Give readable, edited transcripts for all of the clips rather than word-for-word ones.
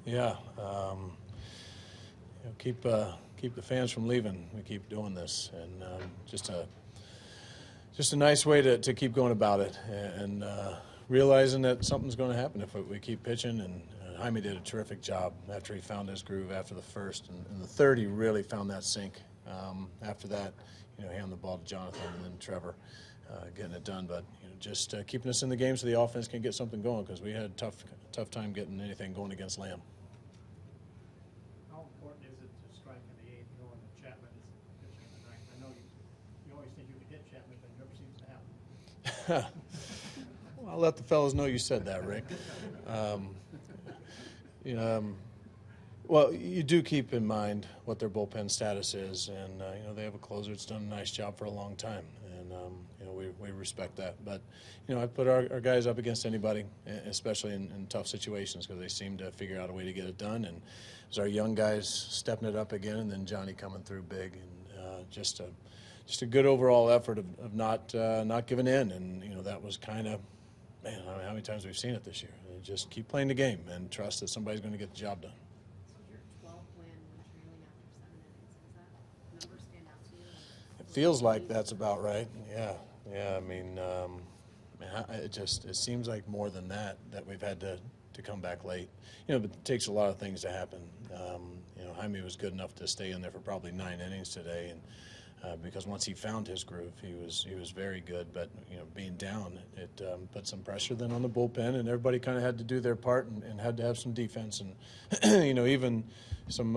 Yeah. Keep the fans from leaving. We keep doing this, and just a nice way to keep going about it, and realizing that something's going to happen if we keep pitching. And Jaime did a terrific job after he found his groove after the first, and the third he really found that sink. After that, hand the ball to Jonathan and then Trevor, getting it done. But just keeping us in the game so the offense can get something going, because we had a tough time getting anything going against Lamb. How important is it to strike in the eighth, knowing that Chapman is pitching in the ninth? I know you always think you could hit Chapman, but it never seems to happen. Well, I'll let the fellas know you said that, Rick. Well, you do keep in mind what their bullpen status is, and they have a closer that's done a nice job for a long time, and we respect that. But I put our guys up against anybody, especially in tough situations, because they seem to figure out a way to get it done. And it was our young guys stepping it up again, and then Johnny coming through big, and just a good overall effort of not giving in. And that was kind of, man, I mean, how many times we've seen it this year. Just keep playing the game and trust that somebody's going to get the job done. Your 12th win when trailing after 7 innings. Does that number stand out to you? It feels like that's about right. Yeah. I mean, it seems like more than that we've had to come back late. But it takes a lot of things to happen. Jaime was good enough to stay in there for probably 9 innings today, and because once he found his groove, he was very good. But being down, it put some pressure then on the bullpen, and everybody kind of had to do their part and had to have some defense, and even some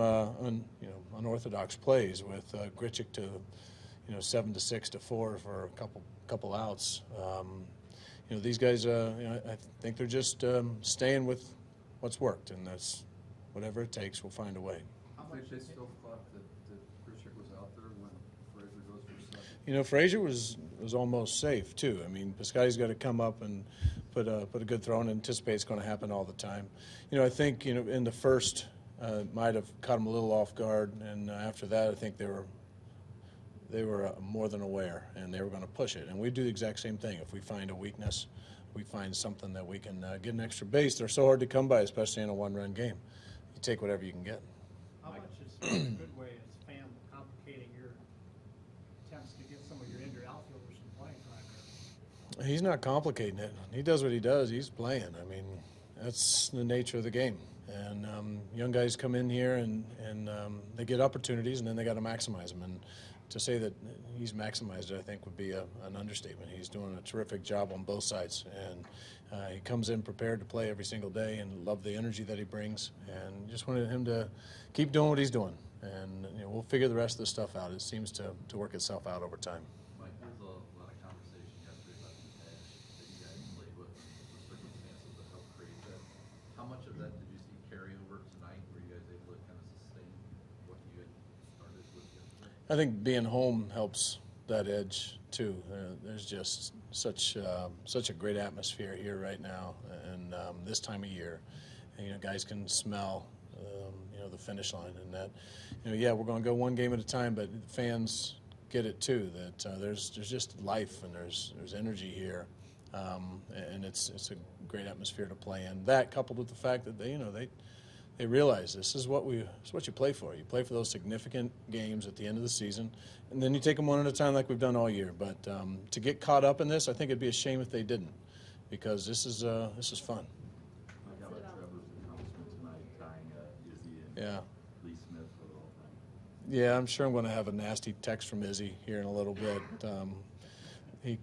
unorthodox plays with Grichuk to 7 to 6 to 4 for a couple outs. These guys, I think they're just staying with what's worked, and that's whatever it takes. We'll find a way. How much they still thought that Grichuk was out there when Frazier goes for second? Frazier was almost safe too. I mean, Piscotty's got to come up and put a good throw and anticipate it's going to happen all the time. I think in the first might have caught him a little off guard, and after that I think they were more than aware, and they were going to push it. And we do the exact same thing. If we find a weakness, we find something that we can get an extra base. They're so hard to come by, especially in a one-run game. You take whatever you can get. How much is a good way as fan complicating your attempts to get some of your injured outfielders some playing time here? He's not complicating it. He does what he does. He's playing. I mean, that's the nature of the game. And young guys come in here and they get opportunities, and then they got to maximize them. And to say that he's maximized it, I think, would be an understatement. He's doing a terrific job on both sides, and he comes in prepared to play every single day, and love the energy that he brings, and just wanted him to keep doing what he's doing, and we'll figure the rest of the stuff out. It seems to work itself out over time. Mike, there's a lot of conversation yesterday about the edge that you guys played with, the circumstances that helped create that. How much of that did you see carry over tonight? Were you guys able to kind of sustain what you had started with yesterday? I think being home helps that edge too. There's just such a great atmosphere here right now, and this time of year, and, guys can smell the finish line, and that we're going to go one game at a time, but fans get it too, that there's just life and there's energy here, and it's a great atmosphere to play in. That coupled with the fact that they realize this is what you play for. You play for those significant games at the end of the season, and then you take them one at a time like we've done all year. But to get caught up in this, I think it'd be a shame if they didn't, because this is fun. I got Trevor's announcement tonight tying Izzy and Lee Smith for the whole thing. Yeah, I'm sure I'm going to have a nasty text from Izzy here in a little bit.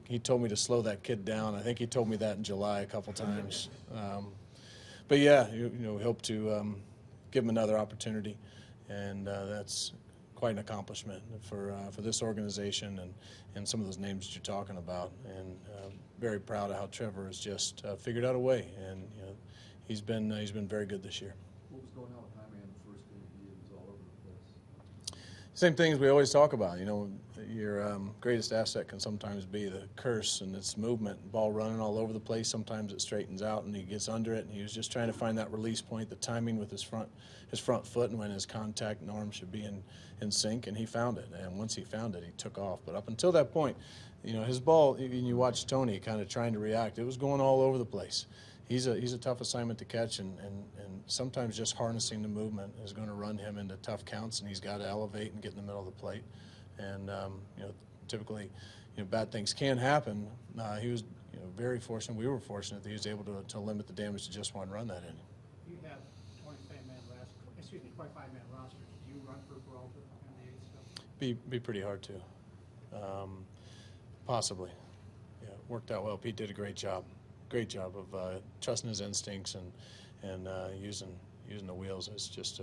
He told me to slow that kid down. I think he told me that in July a couple times. But yeah, we hope to give him another opportunity, and that's quite an accomplishment for this organization and some of those names that you're talking about. And very proud of how Trevor has just figured out a way, and he's been very good this year. What was going on with Jaime in the first game? He was all over the place. Same things we always talk about. Your greatest asset can sometimes be the curse, and it's movement. Ball running all over the place. Sometimes it straightens out, and he gets under it. And he was just trying to find that release point, the timing with his front foot, and when his contact and arm should be in sync. And he found it. And once he found it, he took off. But up until that point, his ball. You watch Tony kind of trying to react. It was going all over the place. he's a tough assignment to catch, and sometimes just harnessing the movement is going to run him into tough counts, and he's got to elevate and get in the middle of the plate. And typically, bad things can happen. He was very fortunate. We were fortunate that he was able to limit the damage to just one run that inning. You have 25-man roster. Do you run for Peralta in the eighth still? Be pretty hard to. Possibly. Yeah, worked out well. Pete did a great job of trusting his instincts and using the wheels. It's just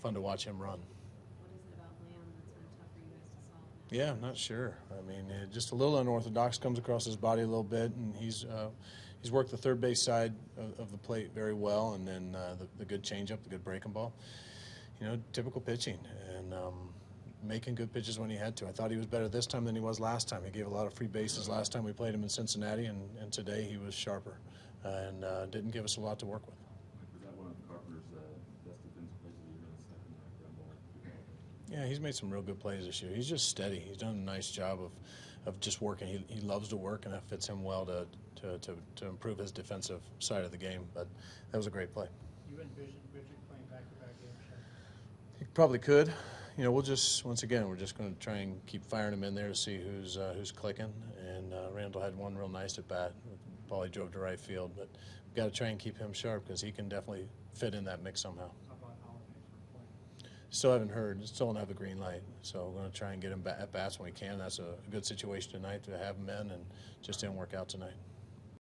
fun to watch him run. What is it about Lamb that's been tough for you guys to solve now? Yeah, I'm not sure. I mean, just a little unorthodox, comes across his body a little bit, and he's worked the third base side of the plate very well, and then the good changeup, the good breaking ball. Typical pitching, and making good pitches when he had to. I thought he was better this time than he was last time. He gave a lot of free bases last time we played him in Cincinnati, and today he was sharper and didn't give us a lot to work with. Was that one of Carpenter's best defensive plays of the year, the second ground ball? Yeah, he's made some real good plays this year. He's just steady. He's done a nice job of just working. He loves to work, and that fits him well to improve his defensive side of the game. But that was a great play. You envision Richard playing back-to-back games, Shaq? He probably could. We're just going to try and keep firing him in there to see who's clicking. And Randall had one real nice at bat. Paulie drove to right field, but we've got to try and keep him sharp because he can definitely fit in that mix somehow. How about Holiday for playing? Still haven't heard. Still don't have the green light. So we're going to try and get him at bats when we can. That's a good situation tonight to have him in, and just didn't work out tonight.